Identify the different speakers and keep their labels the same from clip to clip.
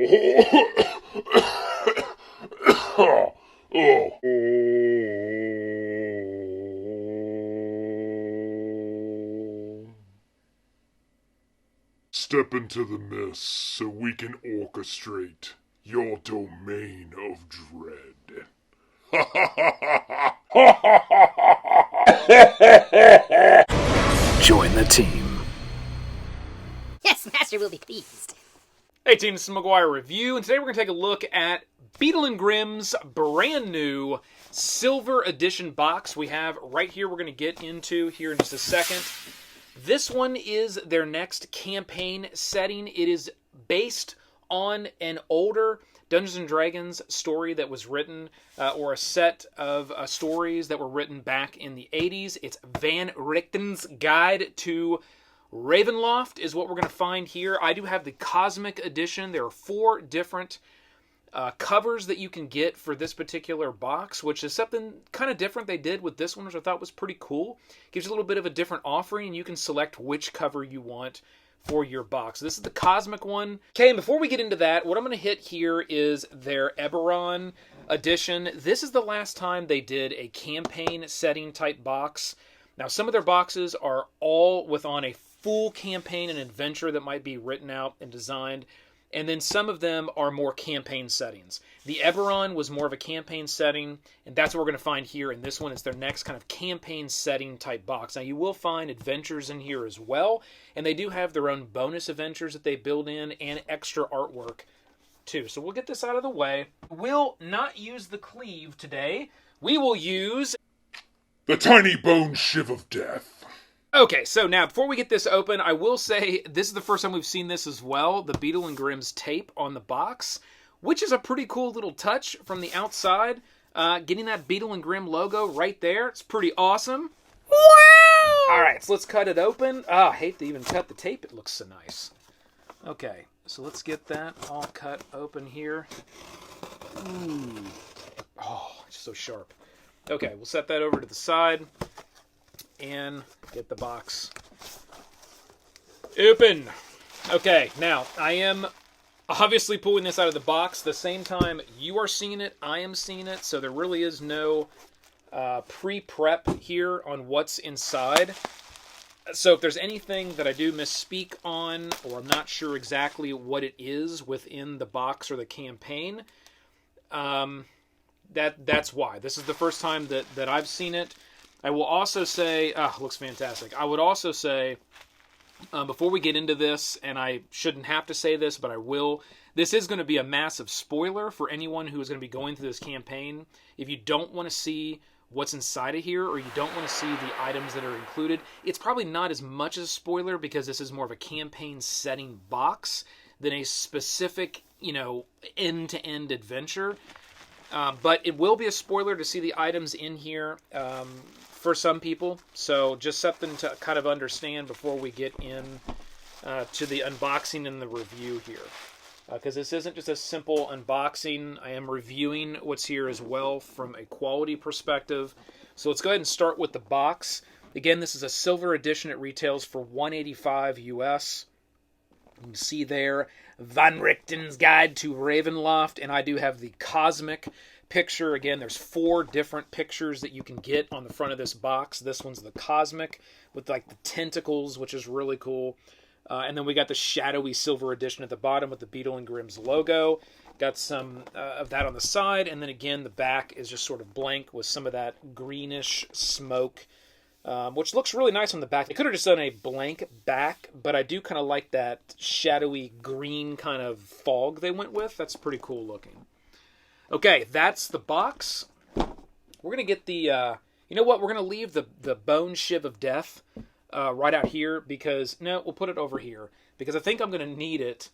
Speaker 1: Step into the mist so we can orchestrate your domain of dread.
Speaker 2: Join the team.
Speaker 3: Yes, Master will be pleased.
Speaker 4: Hey team, this is McGuire Review, and today we're going to take a look at Beadle Grimm's brand new Silver Edition box we have right here. We're going to get into here in just a second. This one is their next campaign setting. It is based on an older Dungeons & Dragons story that was written, or a set of stories that were written back in the 80s. It's Van Richten's Guide to Ravenloft is what we're going to find here. I do have the Cosmic Edition. There are 4 different covers that you can get for this particular box, which is something kind of different they did with this one, which I thought was pretty cool. Gives you a little bit of a different offering, and you can select which cover you want for your box. This is the Cosmic one. Okay, and before we get into that, what I'm going to hit here is their Eberron edition. This is the last time they did a campaign setting type box. Now, some of their boxes are all on a full campaign and adventure that might be written out and designed, and then some of them are more campaign settings. The Eberron was more of a campaign setting, and that's what we're going to find here in this one. It's their next kind of campaign setting type box. Now, you will find adventures in here as well, and they do have their own bonus adventures that they build in and extra artwork too. So we'll get this out of the way. We'll not use the cleave today. We will use
Speaker 1: The tiny bone shiv of death.
Speaker 4: Okay, so now, before we get this open, I will say this is the first time we've seen this as well, the Beadle & Grimm's tape on the box, which is a pretty cool little touch from the outside. Getting that Beadle & Grimm logo right there, it's pretty awesome. Wow! All right, so let's cut it open. Oh, I hate to even cut the tape. It looks so nice. Okay, so let's get that all cut open here. Ooh. Oh, it's so sharp. Okay, we'll set that over to the side and get the box open. Okay, now I am obviously pulling this out of the box. The same time you are seeing it, I am seeing it, so there really is no pre-prep here on what's inside. So if there's anything that I do misspeak on, or I'm not sure exactly what it is within the box or the campaign, that's why. This is the first time that I've seen it. I will also say, it looks fantastic. I would also say, before we get into this, and I shouldn't have to say this, but I will, this is going to be a massive spoiler for anyone who is going to be going through this campaign. If you don't want to see what's inside of here, or you don't want to see the items that are included, it's probably not as much as a spoiler, because this is more of a campaign setting box than a specific, end-to-end adventure. But it will be a spoiler to see the items in here for some people. So just something to kind of understand before we get in to the unboxing and the review here. Because this isn't just a simple unboxing. I am reviewing what's here as well from a quality perspective. So let's go ahead and start with the box. Again, this is a silver edition. It retails for $185 US. You can see there, Van Richten's Guide to Ravenloft, and I do have the Cosmic picture. Again, there's 4 different pictures that you can get on the front of this box. This one's the Cosmic with like the tentacles, which is really cool. And then we got the Shadowy Silver Edition at the bottom with the Beadle & Grimm's logo. Got some of that on the side, and then again, the back is just sort of blank with some of that greenish smoke, which looks really nice on the back. They could have just done a blank back, but I do kind of like that shadowy green kind of fog they went with. That's pretty cool looking. Okay, that's the box. We're going to get the, you know what, we're going to leave the bone shiv of death right out here, because, no, we'll put it over here, because I think I'm going to need it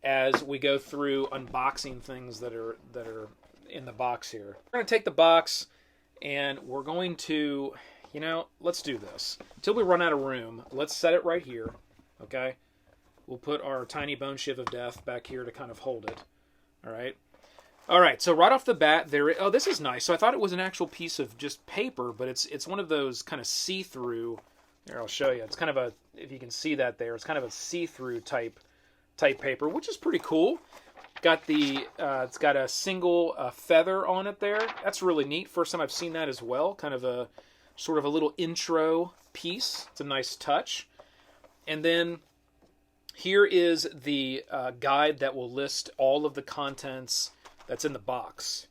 Speaker 4: as we go through unboxing things that are in the box here. We're going to take the box, and we're going to, let's do this. Until we run out of room, let's set it right here, okay? We'll put our tiny bone shiv of death back here to kind of hold it, all right? All right, so right off the bat, oh, this is nice. So I thought it was an actual piece of just paper, but it's one of those kind of see-through. Here, I'll show you. It's kind of a, if you can see that there, it's kind of a see-through type paper, which is pretty cool. Got the it's got a single feather on it there. That's really neat. First time I've seen that as well. Kind of a sort of a little intro piece. It's a nice touch. And then here is the guide that will list all of the contents that's in the box.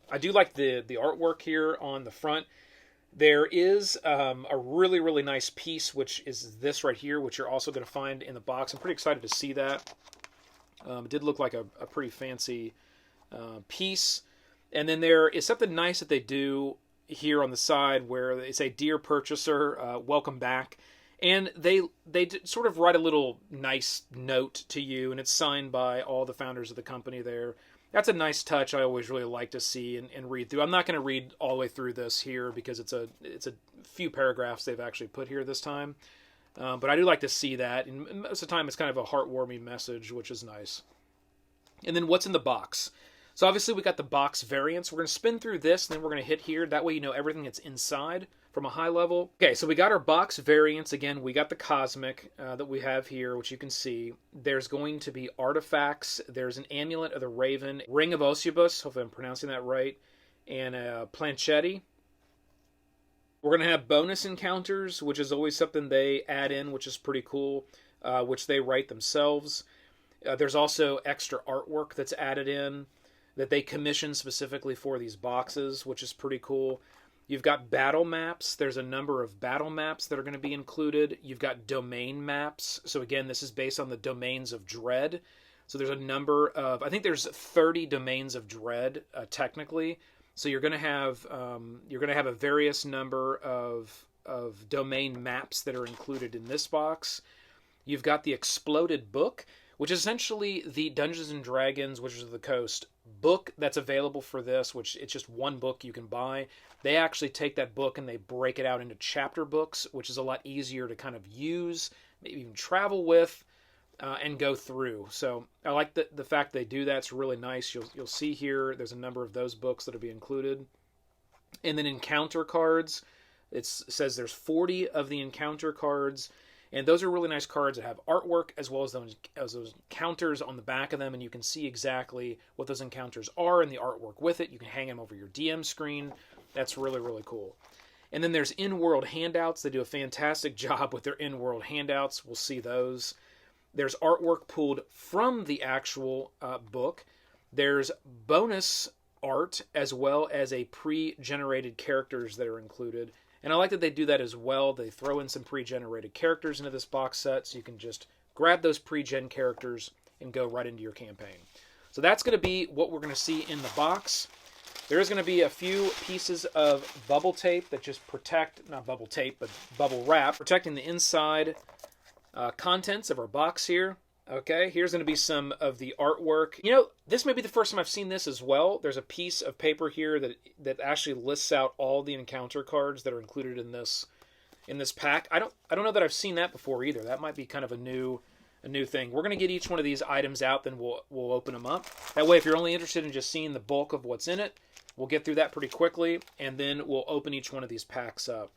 Speaker 4: I do like the artwork here on the front. There is a really, really nice piece, which is this right here, which you're also going to find in the box. I'm pretty excited to see that. It did look like a pretty fancy piece. And then there is something nice that they do here on the side where they say, "Dear purchaser, welcome back." And they sort of write a little nice note to you, and it's signed by all the founders of the company there. That's a nice touch I always really like to see and read through. I'm not going to read all the way through this here because it's a few paragraphs they've actually put here this time. But I do like to see that, and most of the time it's kind of a heartwarming message, which is nice. And then what's in the box? So obviously we got the box variants. We're going to spin through this, and then we're going to hit here. That way you know everything that's inside from a high level. Okay, so we got our box variants. Again, we got the Cosmic that we have here, which you can see. There's going to be artifacts. There's an Amulet of the Raven, Ring of Osubus, hopefully I'm pronouncing that right, and a Planchetti. We're going to have bonus encounters, which is always something they add in, which is pretty cool, which they write themselves. There's also extra artwork that's added in that they commission specifically for these boxes, which is pretty cool. You've got battle maps. There's a number of battle maps that are going to be included. You've got domain maps. So again, this is based on the domains of Dread. So there's a number of, I think there's 30 domains of Dread technically. So you're going to have a various number of domain maps that are included in this box. You've got the Exploded Book, which is essentially the Dungeons and Dragons, Wizards of the Coast book that's available for this, which it's just one book you can buy. They actually take that book and they break it out into chapter books, which is a lot easier to kind of use, maybe even travel with, and go through. So I like the fact they do that. It's really nice. You'll see here there's a number of those books that'll be included. And then encounter cards. It says there's 40 of the encounter cards. And those are really nice cards that have artwork as well as those encounters on the back of them. And you can see exactly what those encounters are and the artwork with it. You can hang them over your DM screen. That's really, really cool. And then there's in-world handouts. They do a fantastic job with their in-world handouts. We'll see those. There's artwork pulled from the actual book. There's bonus art as well as a pre-generated characters that are included. And I like that they do that as well. They throw in some pre-generated characters into this box set, so you can just grab those pre-gen characters and go right into your campaign. So that's going to be what we're going to see in the box. There is going to be a few pieces of bubble tape that just protect, not bubble tape, but bubble wrap, protecting the inside contents of our box here. Okay, here's going to be some of the artwork. You know, this may be the first time I've seen this as well. There's a piece of paper here that actually lists out all the encounter cards that are included in this pack. I don't know that I've seen that before either. That might be kind of a new thing. We're going to get each one of these items out, then we'll open them up. That way, if you're only interested in just seeing the bulk of what's in it, we'll get through that pretty quickly, and then we'll open each one of these packs up.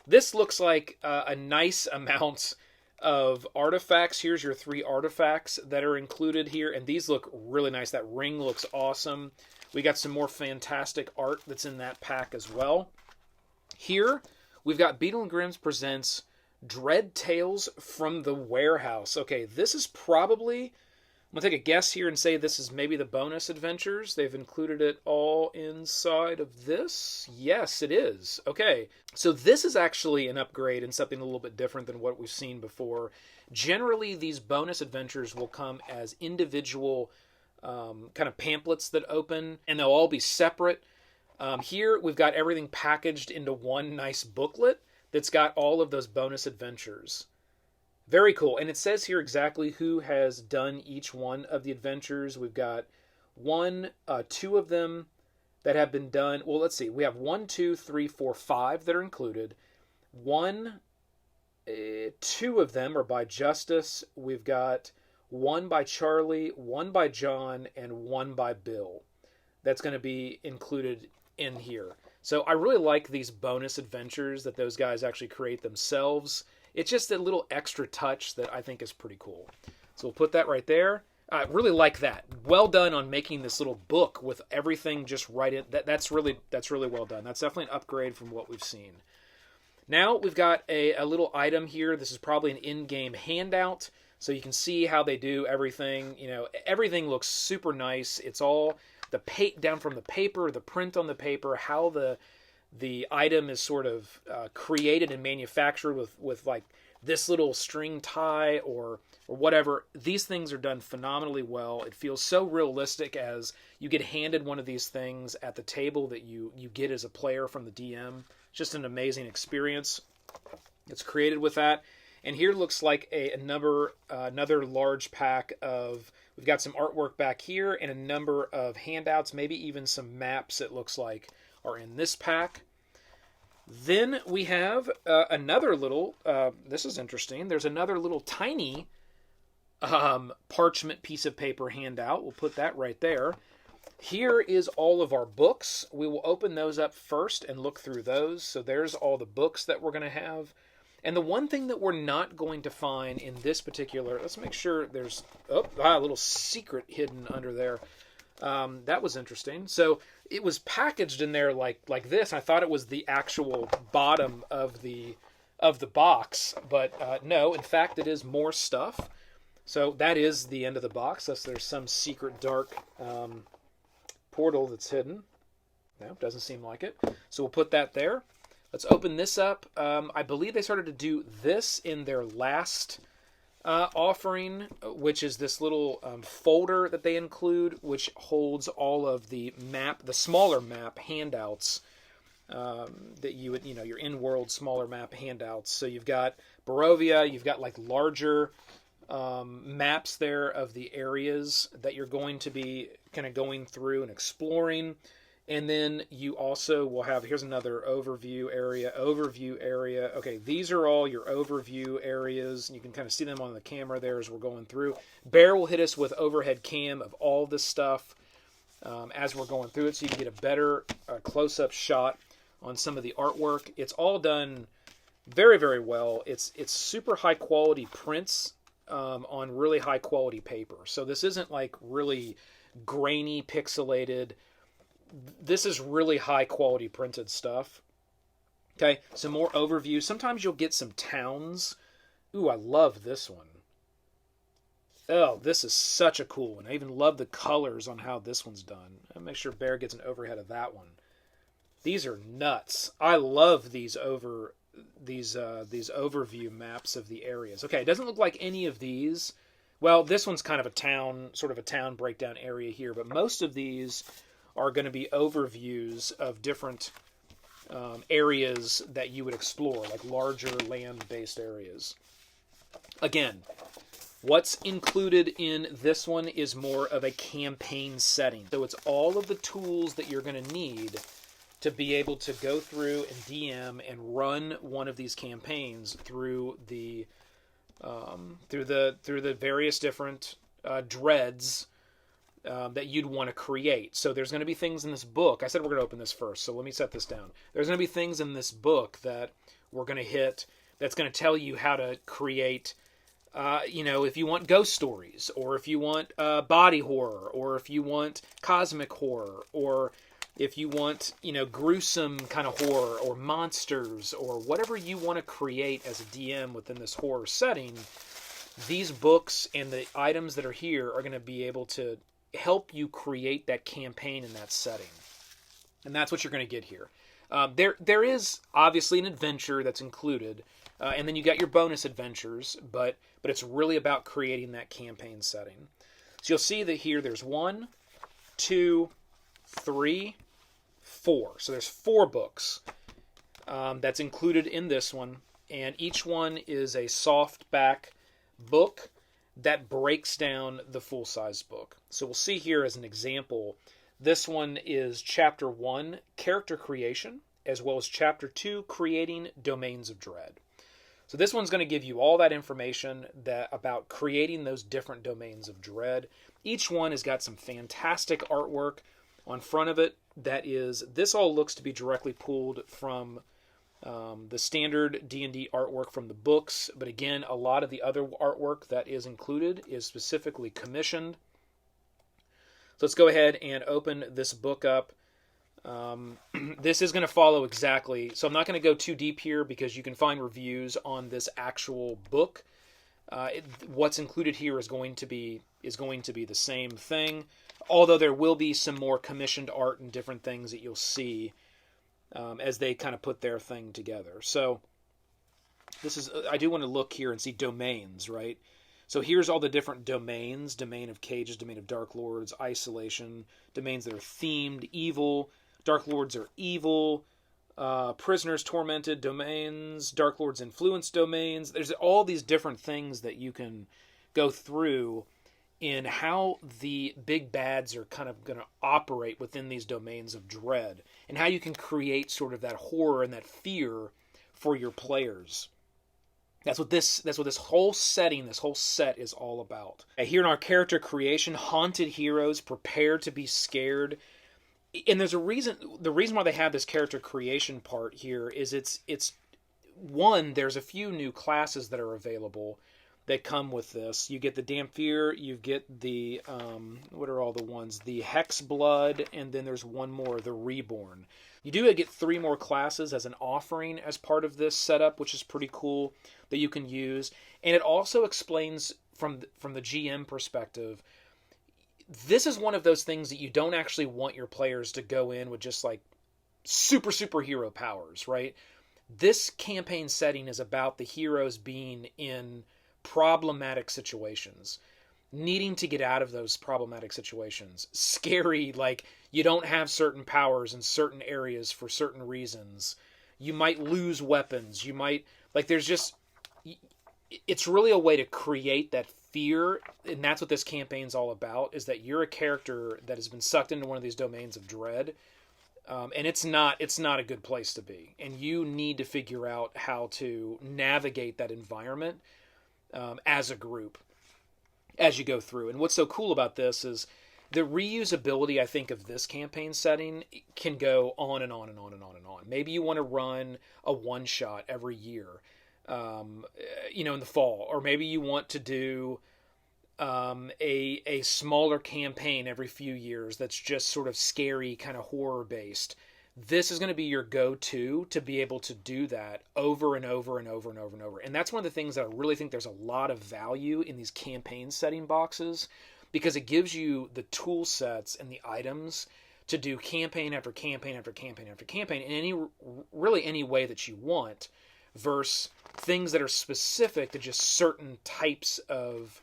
Speaker 4: This looks like a nice amount of artifacts. Here's your 3 artifacts that are included here, and these look really nice. That ring looks awesome. We got some more fantastic art that's in that pack as well. Here, we've got Beadle Grimm presents Dread Tales from the Warehouse. Okay, this is probably, I'm going to take a guess here and say this is maybe the bonus adventures. They've included it all inside of this. Yes, it is. Okay, so this is actually an upgrade and something a little bit different than what we've seen before. Generally, these bonus adventures will come as individual kind of pamphlets that open, and they'll all be separate. Here, we've got everything packaged into one nice booklet that's got all of those bonus adventures. Very cool. And it says here exactly who has done each one of the adventures. We've got 2 of them that have been done. Well, let's see. We have 1, 2, 3, 4, 5 that are included. 2 of them are by Justice. We've got 1 by Charlie, 1 by John, and 1 by Bill. That's going to be included in here. So I really like these bonus adventures that those guys actually create themselves. It's just a little extra touch that I think is pretty cool. So we'll put that right there. I really like that. Well done on making this little book with everything just right in. That's really well done. That's definitely an upgrade from what we've seen. Now we've got a little item here. This is probably an in-game handout, so you can see how they do everything. You know, everything looks super nice. It's all down from the paper, the print on the paper, how the item is sort of created and manufactured with like this little string tie or whatever. These things are done phenomenally well. It feels so realistic as you get handed one of these things at the table that you get as a player from the DM. Just an amazing experience. It's created with that. And here looks like another large pack of, we've got some artwork back here and a number of handouts, maybe even some maps it looks like are in this pack. Then we have another little, this is interesting, there's another little tiny parchment piece of paper handout. We'll put that right there. Here is all of our books. We will open those up first and look through those. So there's all the books that we're going to have. And the one thing that we're not going to find in this particular, let's make sure there's a little secret hidden under there. That was interesting. So it was packaged in there like this. I thought it was the actual bottom of the box, but no, in fact it is more stuff. So that is the end of the box. Thus there's some secret dark portal that's hidden. No, doesn't seem like it. So we'll put that there. Let's open this up. I believe they started to do this in their last offering, which is this little folder that they include, which holds all of the smaller map handouts that you would, your in-world smaller map handouts. So you've got Barovia, you've got like larger maps there of the areas that you're going to be kind of going through and exploring. And then you also will have, here's another overview area. Okay, these are all your overview areas. You can kind of see them on the camera there as we're going through. Bear will hit us with overhead cam of all this stuff as we're going through it, so you can get a better close-up shot on some of the artwork. It's all done very, very well. It's super high-quality prints on really high-quality paper. So this isn't like really grainy, pixelated. This is really high-quality printed stuff. Okay, some more overview. Sometimes you'll get some towns. Ooh, I love this one. Oh, this is such a cool one. I even love the colors on how this one's done. I'll make sure Bear gets an overhead of that one. These are nuts. I love these overview maps of the areas. Okay, it doesn't look like any of these. Well, this one's kind of a town, sort of a town breakdown area here, but most of these are going to be overviews of different areas that you would explore, like larger land-based areas. Again, what's included in this one is more of a campaign setting. So it's all of the tools that you're going to need to be able to go through and DM and run one of these campaigns through the various different dreads that you'd want to create. So there's going to be things in this book. I said we're going to open this first, so let me set this down. There's going to be things in this book that we're going to hit that's going to tell you how to create, if you want ghost stories, or if you want body horror, or if you want cosmic horror, or if you want, gruesome kind of horror, or monsters, or whatever you want to create as a DM within this horror setting, these books and the items that are here are going to be able to help you create that campaign in that setting. And that's what you're going to get here. There is obviously an adventure that's included, and then you got your bonus adventures, but it's really about creating that campaign setting. So you'll see that here there's 1, 2, 3, 4. So there's 4 books that's included in this one, and each one is a softback book that breaks down the full-size book. So we'll see here as an example, this one is Chapter 1, Character Creation, as well as Chapter 2, Creating Domains of Dread. So this one's going to give you all that information about creating those different domains of dread. Each one has got some fantastic artwork on front of it. This all looks to be directly pulled from the standard D&D artwork from the books, but again, a lot of the other artwork that is included is specifically commissioned. So let's go ahead and open this book up. This is going to follow exactly, so I'm not going to go too deep here because you can find reviews on this actual book. What's included here is going to be the same thing, although there will be some more commissioned art and different things that you'll see as they kind of put their thing together. So this is, I do want to look here and see domains, right? So here's all the different domains: domain of cages, domain of dark lords, isolation, domains that are themed, evil, dark lords are evil, prisoners tormented domains, dark lords influence domains. There's all these different things that you can go through in how the big bads are kind of going to operate within these domains of dread, and how you can create sort of that horror and that fear for your players. That's what this whole setting, this whole set is all about. Here in our character creation, haunted heroes prepare to be scared. And there's a reason. The reason why they have this character creation part here is it's one, there's a few new classes that are available that come with this. You get the Damphir, you get the what are all the ones? The Hex Blood, and then there's one more, the Reborn. You do get 3 more classes as an offering as part of this setup, which is pretty cool, that you can use. And it also explains from the GM perspective, this is one of those things that you don't actually want your players to go in with just like superhero powers, right? This campaign setting is about the heroes being in problematic situations, needing to get out of those problematic situations. Scary, like you don't have certain powers in certain areas for certain reasons. You might lose weapons. You might, like, there's just, it's really a way to create that fear, and that's what this campaign's all about, is that you're a character that has been sucked into one of these domains of dread, and it's not a good place to be, and you need to figure out how to navigate that environment as a group as you go through. And what's so cool about this is the reusability, I think, of this campaign setting can go on and on and on and on and on. Maybe you want to run a one-shot every year, in the fall, or maybe you want to do a smaller campaign every few years that's just sort of scary, kind of horror-based. This is going to be your go-to to be able to do that over and over and over and over and over. And that's one of the things that I really think there's a lot of value in these campaign setting boxes, because it gives you the tool sets and the items to do campaign after campaign after campaign after campaign in any way that you want, versus things that are specific to just certain types of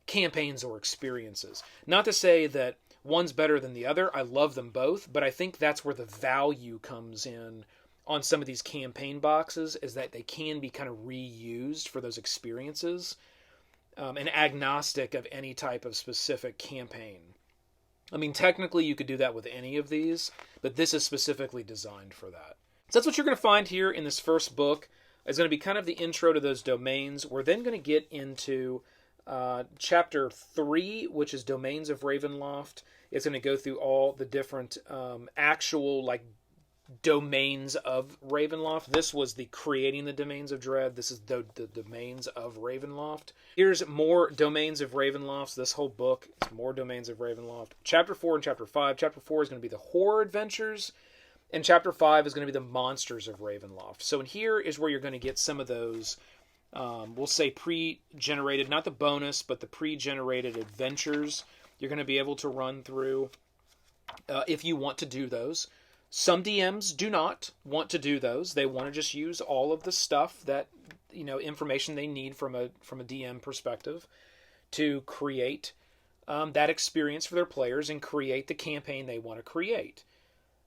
Speaker 4: campaigns or experiences. Not to say that one's better than the other. I love them both, but I think that's where the value comes in on some of these campaign boxes, is that they can be kind of reused for those experiences, and agnostic of any type of specific campaign. I mean, technically you could do that with any of these, but this is specifically designed for that. So that's what you're going to find here in this first book. It's going to be kind of the intro to those domains. We're then going to get into Chapter 3, which is Domains of Ravenloft. It's going to go through all the different actual domains of Ravenloft. This was the creating the domains of dread. This is the domains of Ravenloft. Here's more domains of Ravenloft. This whole book is more domains of Ravenloft. Chapter 4 and Chapter 5. Chapter 4 is going to be the horror adventures, and Chapter 5 is going to be the monsters of Ravenloft. So in here is where you're going to get some of those, we'll say pre-generated, not the bonus, but the pre-generated adventures you're going to be able to run through if you want to do those. Some DMs do not want to do those. They want to just use all of the stuff that, information they need from a DM perspective to create that experience for their players and create the campaign they want to create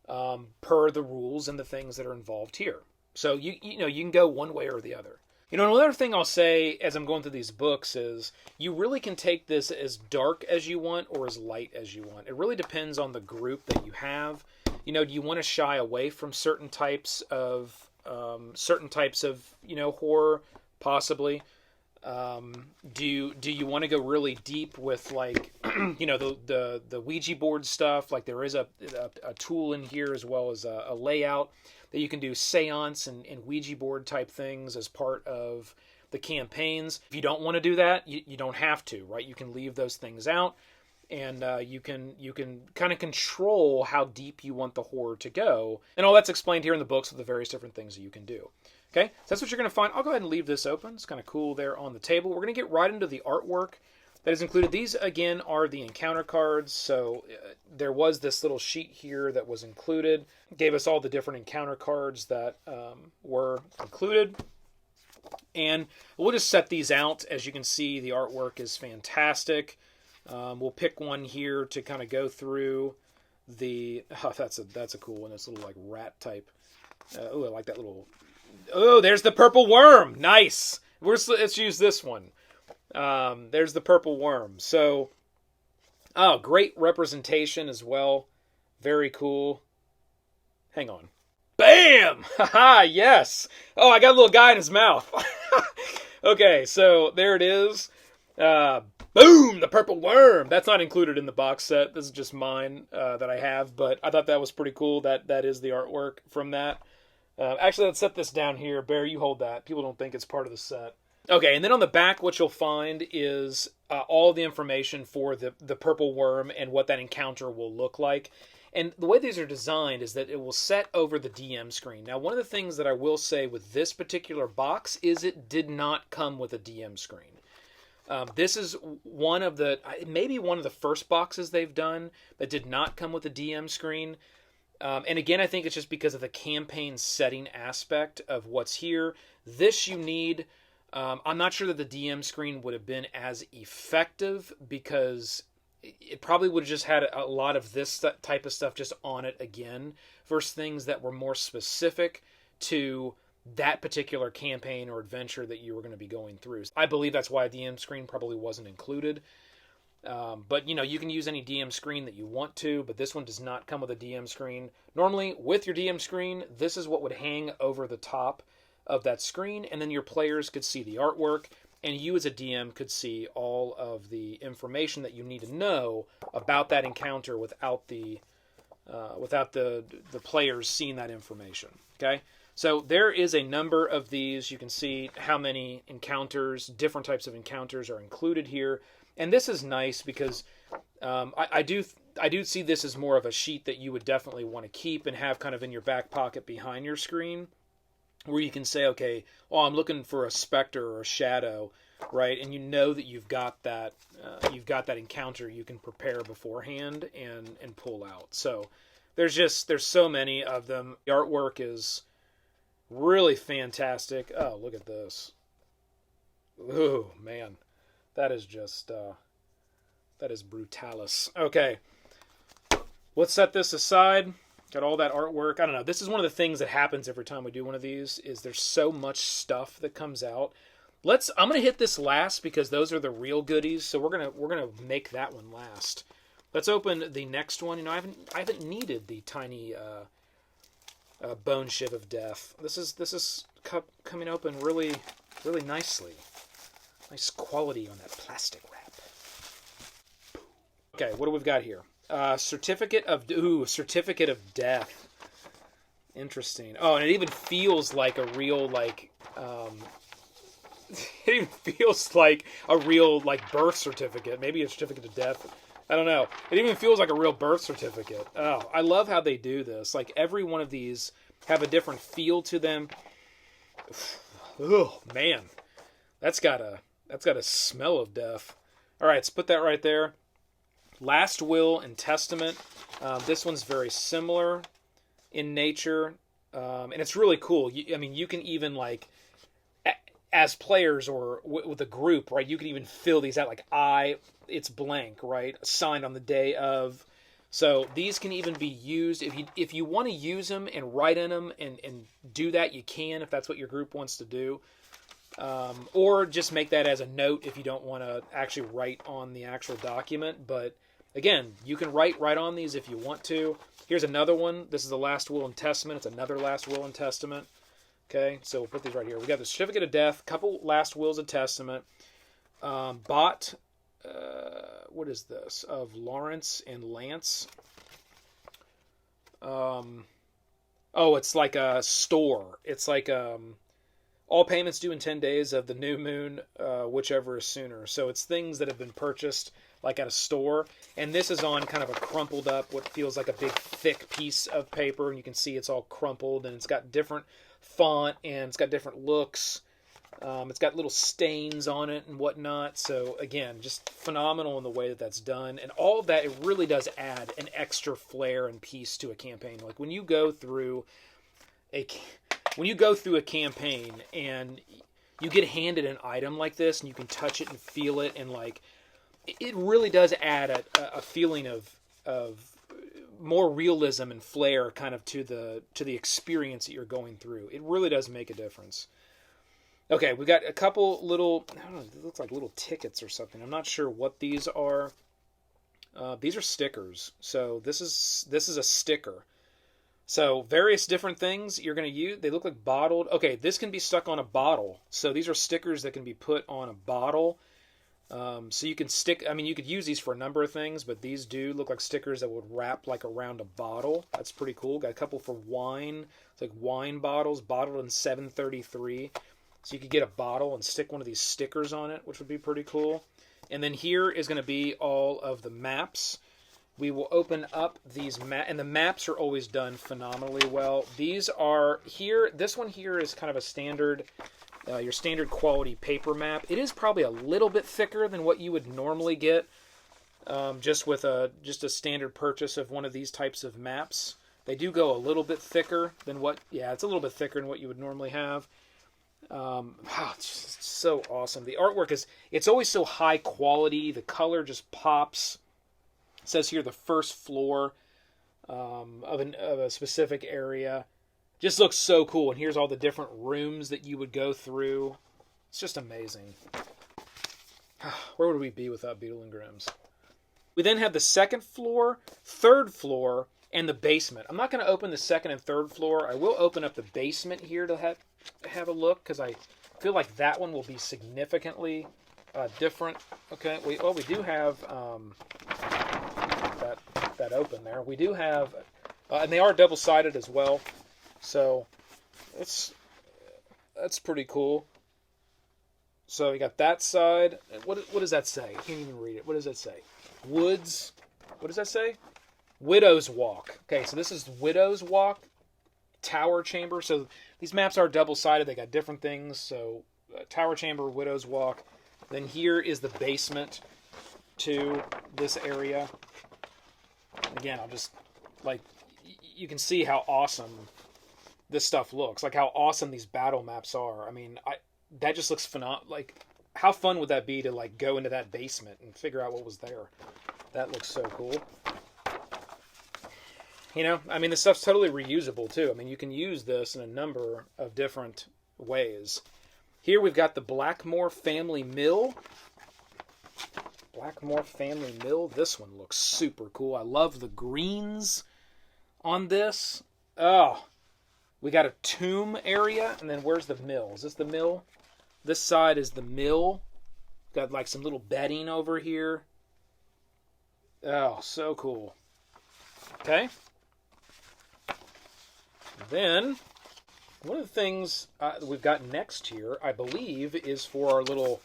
Speaker 4: per the rules and the things that are involved here. So you can go one way or the other. Another thing I'll say as I'm going through these books is you really can take this as dark as you want or as light as you want. It really depends on the group that you have. Do you want to shy away from certain types of horror? Possibly. Do you want to go really deep with the Ouija board stuff? Like there is a tool in here as well as a layout. that you can do seance and Ouija board type things as part of the campaigns. If you don't want to do that, you don't have to, right? You can leave those things out, and you can kind of control how deep you want the horror to go. And all that's explained here in the books with the various different things that you can do. Okay, so that's what you're going to find. I'll go ahead and leave this open. It's kind of cool there on the table. We're going to get right into the artwork that is included. These, again, are the encounter cards. So there was this little sheet here that was included. It gave us all the different encounter cards that were included. And we'll just set these out. As you can see, the artwork is fantastic. We'll pick one here to kind of go through the... Oh, that's a cool one. It's a little like rat type. Oh, I like that little... Oh, there's the purple worm. Nice. Let's use this one. There's the purple worm. So, oh, great representation as well. Very cool. Hang on. Bam! Haha, yes. Oh, I got a little guy in his mouth. Okay, so there it is. Boom! The purple worm. That's not included in the box set. This is just mine that I have, but I thought that was pretty cool. That is the artwork from that. Actually, let's set this down here. Bear, you hold that. People don't think it's part of the set. Okay, and then on the back, what you'll find is all the information for the purple worm and what that encounter will look like. And the way these are designed is that it will set over the DM screen. Now, one of the things that I will say with this particular box is it did not come with a DM screen. This is one of the, maybe one of the first boxes they've done that did not come with a DM screen. And again, I think it's just because of the campaign setting aspect of what's here. This you need. I'm not sure that the DM screen would have been as effective because it probably would have just had a lot of this type of stuff just on it again versus things that were more specific to that particular campaign or adventure that you were going to be going through. I believe that's why a DM screen probably wasn't included. But, you can use any DM screen that you want to, but this one does not come with a DM screen. Normally, with your DM screen, this is what would hang over the top of that screen, and then your players could see the artwork, and you as a DM could see all of the information that you need to know about that encounter without the players seeing that information. Okay? So there is a number of these. You can see how many encounters, different types of encounters are included here. And this is nice because I do see this as more of a sheet that you would definitely want to keep and have kind of in your back pocket behind your screen, where you can say, okay, well, I'm looking for a specter or a shadow, right? And you know that you've got that encounter you can prepare beforehand and pull out. So there's so many of them. The artwork is really fantastic. Oh, look at this. Oh, man. That is just, that is brutalis. Okay, let's set this aside. Got all that artwork. I don't know. This is one of the things that happens every time we do one of these, is there's so much stuff that comes out. I'm going to hit this last because those are the real goodies, so we're gonna make that one last. Let's open the next one. I haven't needed the tiny bone shiv of death. This is coming open really, really nicely. Nice quality on that plastic wrap. Okay, what do we've got here? Certificate of death. Interesting. Oh, and it even feels like a real it even feels like a real birth certificate. Maybe a certificate of death. I don't know. It even feels like a real birth certificate. Oh, I love how they do this. Like every one of these have a different feel to them. Oh man, that's got a smell of death. All right, let's put that right there. Last Will and Testament. This one's very similar in nature, and it's really cool. You can even as players or with a group, right? You can even fill these out. It's blank, right? Signed on the day of. So these can even be used if you want to use them and write in them and do that. You can if that's what your group wants to do. Or just make that as a note if you don't want to actually write on the actual document. But again, you can write right on these if you want to. Here's another one. This is the Last Will and Testament. It's another Last Will and Testament. Okay, so we'll put these right here. We got the Certificate of Death, couple Last Wills and Testament. What is this? Of Lawrence and Lance. Oh, it's like a store. It's like all payments due in 10 days of the new moon, whichever is sooner. So it's things that have been purchased like at a store. And this is on kind of a crumpled up, what feels like a big thick piece of paper. And you can see it's all crumpled and it's got different font and it's got different looks. It's got little stains on it and whatnot. So again, just phenomenal in the way that that's done. And all of that, it really does add an extra flair and piece to a campaign. Like when you go through a campaign and you get handed an item like this and you can touch it and feel it, and like it really does add a feeling of more realism and flair kind of to the experience that you're going through. It really does make a difference. Okay, we got a couple little, I don't know, it looks like little tickets or something. I'm not sure what these are. These are stickers. So this is a sticker. So various different things you're going to use. They look like bottled. Okay, this can be stuck on a bottle. So these are stickers that can be put on a bottle. So you can stick, I mean, you could use these for a number of things, but these do look like stickers that would wrap like around a bottle. That's pretty cool. Got a couple for wine. It's like wine bottles, bottled in 733. So you could get a bottle and stick one of these stickers on it, which would be pretty cool. And then here is going to be all of the maps. We will open up these maps, and the maps are always done phenomenally well. These are here. This one here is kind of a standard, your standard quality paper map. It is probably a little bit thicker than what you would normally get, just with a standard purchase of one of these types of maps. They do go a little bit thicker than what, yeah, it's a little bit thicker than what you would normally have. It's just so awesome. The artwork it's always so high quality. The color just pops. It says here the first floor of a specific area. Just looks so cool. And here's all the different rooms that you would go through. It's just amazing. Where would we be without Beadle and Grimm's? We then have the second floor, third floor, and the basement. I'm not going to open the second and third floor. I will open up the basement here to have a look, because I feel like that one will be significantly different. Okay, we do have that open there. We do have, and they are double-sided as well, so that's pretty cool. So you got that side. What does that say? I can't even read it. What does that say? Woods. What does that say? Widow's Walk. Okay, so this is Widow's Walk, Tower Chamber. So these maps are double-sided. They got different things. So Tower Chamber, Widow's Walk. Then here is the basement to this area. Again, I'll just, like, you can see how awesome this stuff looks. Like, how awesome these battle maps are. I mean, that just looks phenomenal. Like, how fun would that be to, like, go into that basement and figure out what was there? That looks so cool. You know, I mean, this stuff's totally reusable, too. I mean, you can use this in a number of different ways. Here we've got the Blackmore Family Mill. Blackmore Family Mill. This one looks super cool. I love the greens on this. Oh, we got a tomb area, and then where's the mill? Is this the mill? This side is the mill. Got like some little bedding over here. Oh, so cool. Okay. Then, one of the things that we've got next here, I believe, is for our little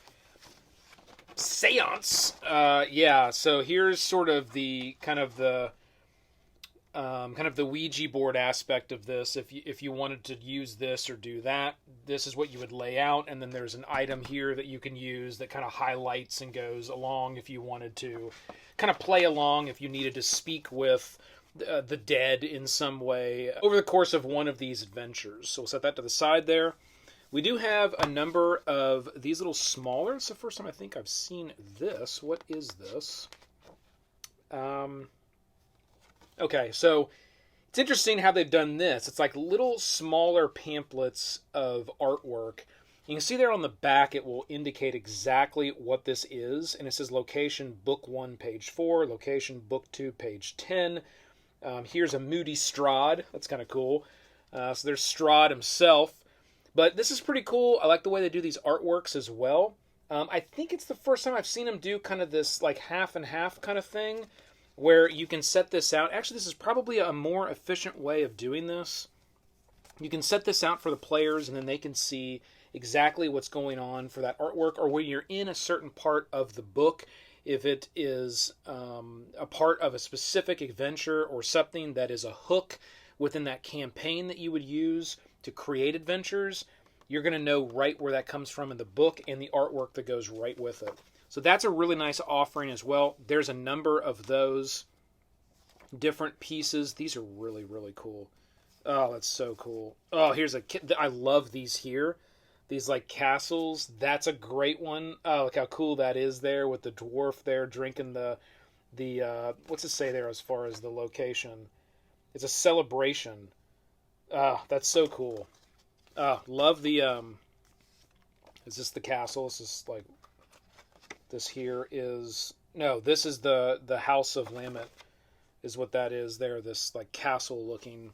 Speaker 4: seance. Yeah, so here's sort of the kind of the Ouija board aspect of this. If you wanted to use this or do that, this is what you would lay out, and then there's an item here that you can use that kind of highlights and goes along if you wanted to kind of play along, if you needed to speak with the dead in some way over the course of one of these adventures. So we'll set that to the side there. We do have a number of these little smaller. It's the first time I think I've seen this. What is this? Okay, so it's interesting how they've done this. It's like little smaller pamphlets of artwork. You can see there on the back it will indicate exactly what this is. And it says location book 1, page 4. Location book 2, page 10. Here's a Moody Strahd. That's kind of cool. So there's Strahd himself. But this is pretty cool. I like the way they do these artworks as well. I think it's the first time I've seen them do kind of this like half and half kind of thing, where you can set this out. Actually, this is probably a more efficient way of doing this. You can set this out for the players, and then they can see exactly what's going on for that artwork, or when you're in a certain part of the book, if it is a part of a specific adventure or something that is a hook within that campaign that you would use to create adventures, you're going to know right where that comes from in the book and the artwork that goes right with it. So that's a really nice offering as well. There's a number of those different pieces. These are really, really cool. Oh, that's so cool. Oh, here's a kit. I love these here. These like castles. That's a great one. Oh, look how cool that is there with the dwarf there drinking the what's it say there as far as the location? It's a celebration. That's so cool. Love the is this the castle? Is this like this here is no, this is the House of Lamet is what that is there, this like castle looking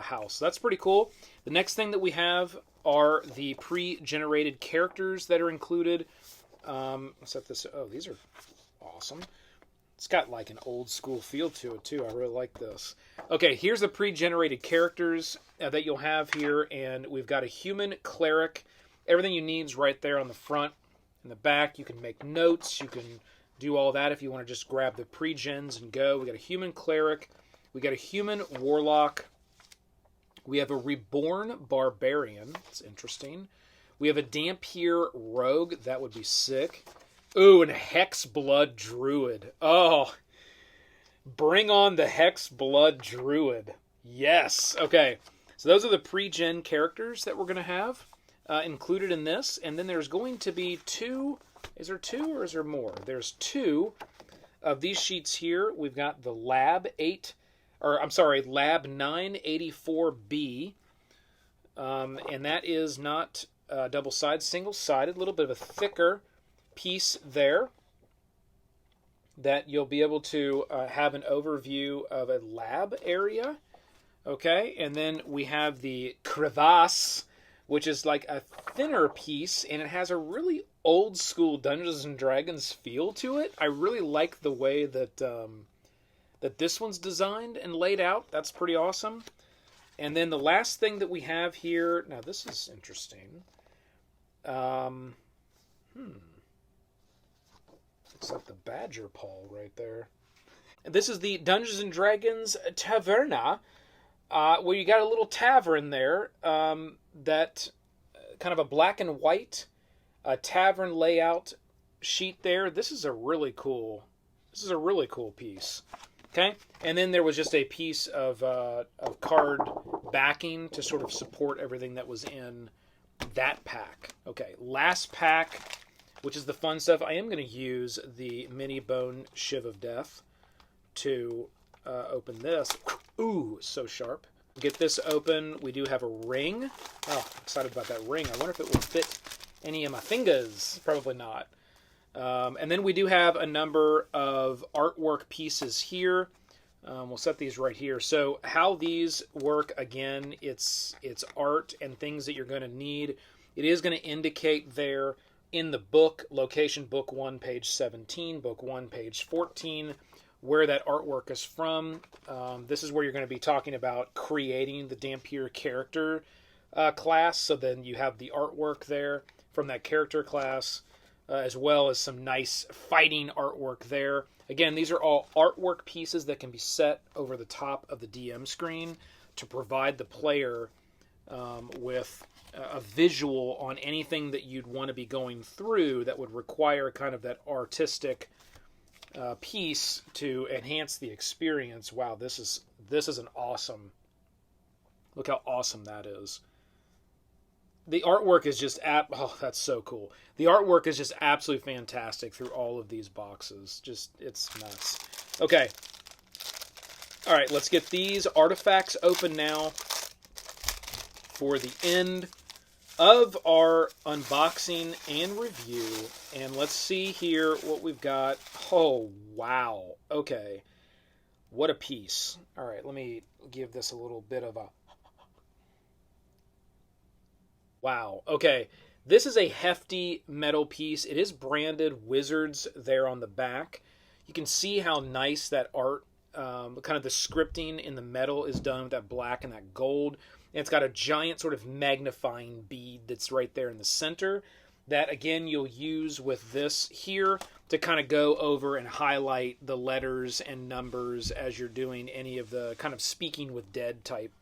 Speaker 4: house. So that's pretty cool. The next thing that we have are the pre-generated characters that are included. Let's set this. Oh, these are awesome. It's got like an old school feel to it too. I really like this. Okay, here's the pre-generated characters that you'll have here, and we've got a human cleric. Everything you need is right there on the front and the back. You can make notes. You can do all that if you want to just grab the pre-gens and go. We got a human cleric. We got a human warlock. We have a reborn barbarian. It's interesting. We have a Dampier rogue. That would be sick. Ooh, and a Hex Blood Druid. Oh, bring on the Hex Blood Druid. Yes. Okay, so those are the pre-gen characters that we're going to have included in this. And then there's going to be two. Is there two or is there more? There's two of these sheets here. We've got the Lab 984B. And that is not double-sided, single-sided, a little bit of a thicker piece there that you'll be able to have an overview of a lab area. Okay, and then we have the crevasse, which is like a thinner piece, and it has a really old school Dungeons and Dragons feel to it. I really like the way that that this one's designed and laid out. That's pretty awesome. And then the last thing that we have here, now this is interesting. Looks like the badger paw right there. And this is the Dungeons and Dragons Taverna, where you got a little tavern there, that kind of a black and white tavern layout sheet there. This is a really cool piece. Okay, and then there was just a piece of card backing to sort of support everything that was in that pack. Okay, last pack, which is the fun stuff. I am going to use the mini bone shiv of death to open this. Ooh, so sharp. Get this open. We do have a ring. Oh, I'm excited about that ring. I wonder if it will fit any of my fingers. Probably not. And then we do have a number of artwork pieces here. We'll set these right here. So how these work, again, it's art and things that you're going to need. It is going to indicate there in the book, location book 1, page 17, book 1, page 14, where that artwork is from. This is where you're going to be talking about creating the Dampier character class. So then you have the artwork there from that character class, as well as some nice fighting artwork there. Again, these are all artwork pieces that can be set over the top of the DM screen to provide the player with a visual on anything that you'd want to be going through that would require kind of that artistic piece to enhance the experience. Wow, this is an awesome. Look how awesome that is. The artwork is just oh, that's so cool. The artwork is just absolutely fantastic through all of these boxes. Just, it's nuts. Okay. All right, let's get these artifacts open now for the end of our unboxing and review. And let's see here what we've got. Oh, wow. Okay. What a piece. All right, let me give this a little bit of a... Wow. Okay. This is a hefty metal piece. It is branded Wizards there on the back. You can see how nice that art, kind of the scripting in the metal is done with that black and that gold. And it's got a giant sort of magnifying bead that's right there in the center that, again, you'll use with this here to kind of go over and highlight the letters and numbers as you're doing any of the kind of speaking with dead type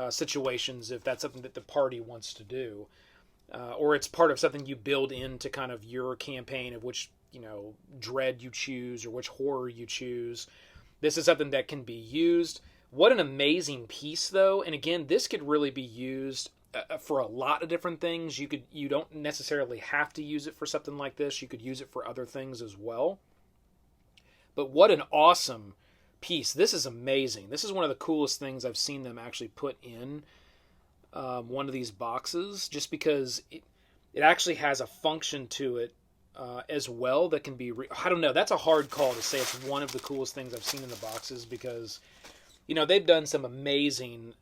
Speaker 4: situations, if that's something that the party wants to do. Or it's part of something you build into kind of your campaign of which, dread you choose or which horror you choose. This is something that can be used. What an amazing piece, though. And again, this could really be used for a lot of different things. You don't necessarily have to use it for something like this. You could use it for other things as well. But what an awesome piece. This is amazing. This is one of the coolest things I've seen them actually put in one of these boxes, just because it actually has a function to it as well that can be... I don't know. That's a hard call to say it's one of the coolest things I've seen in the boxes, because... they've done some amazing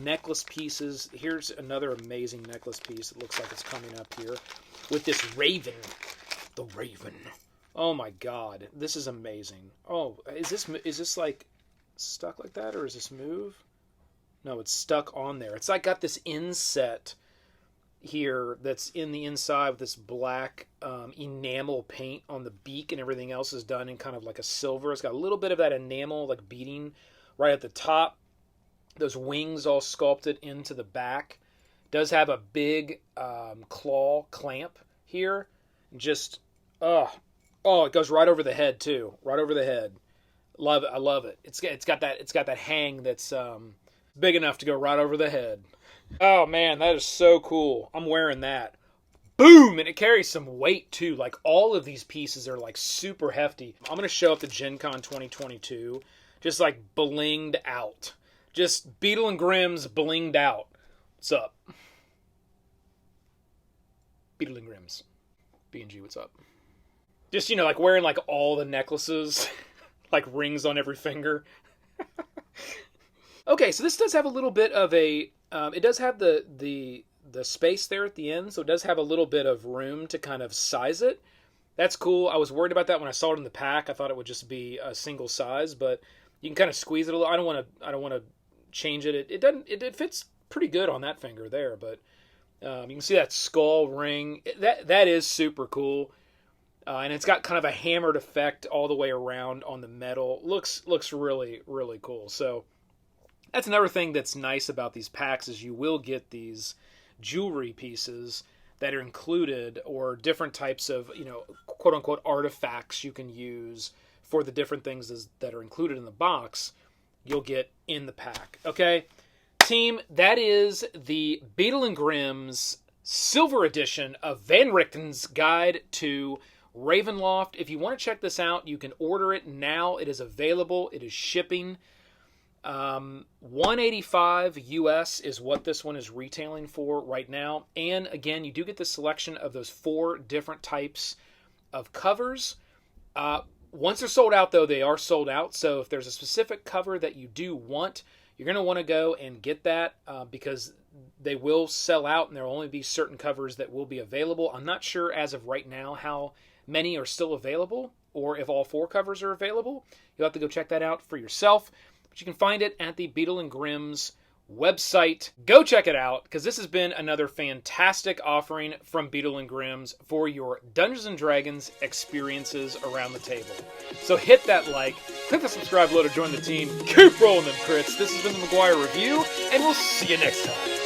Speaker 4: necklace pieces. Here's another amazing necklace piece. It looks like it's coming up here with this raven. The raven. Oh my god. This is amazing. Oh, is this like stuck like that, or is this move? No, it's stuck on there. It's like got this inset here that's in the inside with this black enamel paint on the beak, and everything else is done in kind of like a silver. It's got a little bit of that enamel like beading right at the top. Those wings all sculpted into the back. Does have a big claw clamp here. Just, it goes right over the head too. Right over the head. Love it. I love it. It's got that hang that's big enough to go right over the head. Oh man, that is so cool. I'm wearing that. Boom! And it carries some weight too. Like, all of these pieces are like super hefty. I'm going to show up to Gen Con 2022 just like blinged out. Just Beadle and Grimm's blinged out. What's up? Beadle and Grimm's. B&G, what's up? Just, like wearing like all the necklaces. Like rings on every finger. Okay, so this does have a little bit of a... it does have the space there at the end, so it does have a little bit of room to kind of size it. That's cool. I was worried about that when I saw it in the pack. I thought it would just be a single size, but you can kind of squeeze it a little. I don't want to change it. It fits pretty good on that finger there, but you can see that skull ring. That is super cool. And it's got kind of a hammered effect all the way around on the metal. Looks really, really cool. So that's another thing that's nice about these packs, is you will get these jewelry pieces that are included, or different types of, quote unquote artifacts you can use for the different things that are included in the box. You'll get in the pack. Okay, team, that is the Beadle and Grimm's Silver Edition of Van Richten's Guide to Ravenloft. If you want to check this out, you can order it now. It is available. It is shipping. $185 US is what this one is retailing for right now. And again, you do get the selection of those 4 different types of covers. Once they're sold out, though, they are sold out. So if there's a specific cover that you do want, you're going to want to go and get that because they will sell out, and there will only be certain covers that will be available. I'm not sure as of right now how many are still available, or if all 4 covers are available. You'll have to go check that out for yourself. But you can find it at the Beadle and Grimm's website. Go check it out, because this has been another fantastic offering from Beadle and Grimm's for your Dungeons & Dragons experiences around the table. So hit that like, click the subscribe below to join the team, keep rolling them crits. This has been the McGuire Review, and we'll see you next time.